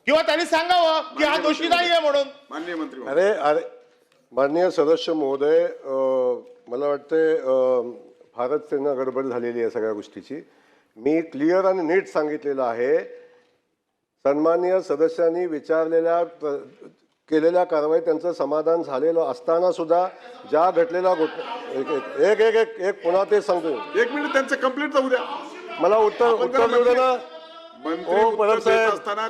किंवा त्यांनी सांगावं की हा दोषी नाहीये म्हणून. माननीय मंत्री अरे अरे माननीय सदस्य महोदय, मला वाटते फारच त्यांना गडबड झालेली आहे सगळ्या गोष्टीची. मी क्लिअर आणि नीट सांगितलेलं आहे. सन्माननीय सदस्यांनी विचारलेल्या केलेल्या कारवाई त्यांचं समाधान झालेलं असताना सुद्धा ज्या घटलेल्या एक एक एक एक पुन्हा ते सांगतो. 1 मिनिट त्यांचं कंप्लीट जाऊ द्या. मला उत्तर देऊ दे ना. मंत्री हो परब साहेब, असताना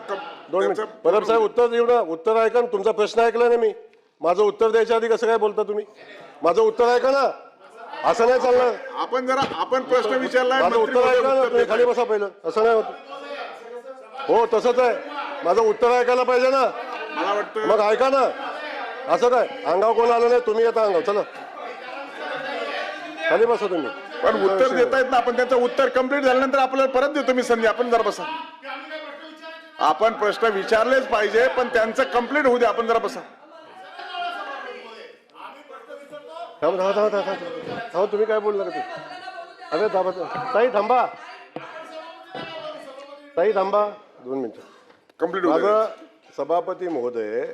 2 मिनिट. परब साहेब उत्तर देऊ ना. उत्तर ऐका ना. तुमचा प्रश्न ऐकला ना मी. माझं उत्तर द्यायच्या आधी कसं काय बोलता तुम्ही? माझं उत्तर ऐका ना. असं नाही चालणार. आपण प्रश्न विचारलाय, माझं उत्तर ऐका ना. तुम्ही खाली बसा पहिलं. असं नाही होत. हो तसंच आहे. माझं उत्तर ऐकायला पाहिजे ना. मला वाटतं मग ऐका ना. असं काय अंगावर कोण आलं नाही, तुम्ही येता अंगावर. चला खाली बसा तुम्ही. पण उत्तर देता येत ना. आपण त्यांचं उत्तर कंप्लीट झाल्यानंतर आपल्याला परत देतो मी संधी. आपण जरा बसा. आपण प्रश्न विचारलेच पाहिजे, पण त्यांचं कंप्लीट होऊ द्या. आपण जरा बसा. थांब तुम्ही काय बोलणार ते? अरे थांबा ताई, थांबा ताई, थांबा 2 मिनिटं. कंप्लीट होऊ द्या. माझं सभापती महोदय,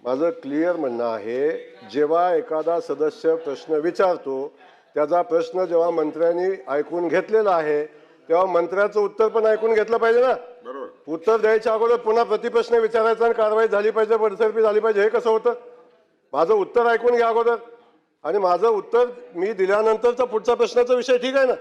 माझं क्लिअर म्हणणं आहे, जेव्हा एखादा सदस्य प्रश्न विचारतो त्याचा प्रश्न जेव्हा मंत्र्यांनी ऐकून घेतलेला आहे तेव्हा मंत्र्याचं उत्तर पण ऐकून घेतलं पाहिजे ना. बरोबर. उत्तर द्यायच्या अगोदर पुन्हा प्रतिप्रश्न विचारायचा आणि कारवाई झाली पाहिजे, बडतर्फी झाली पाहिजे. हे कसं होतं? माझं उत्तर ऐकून घ्या अगोदर आणि माझं उत्तर मी दिल्यानंतरचा पुढचा प्रश्नाचा विषय ठीक आहे ना.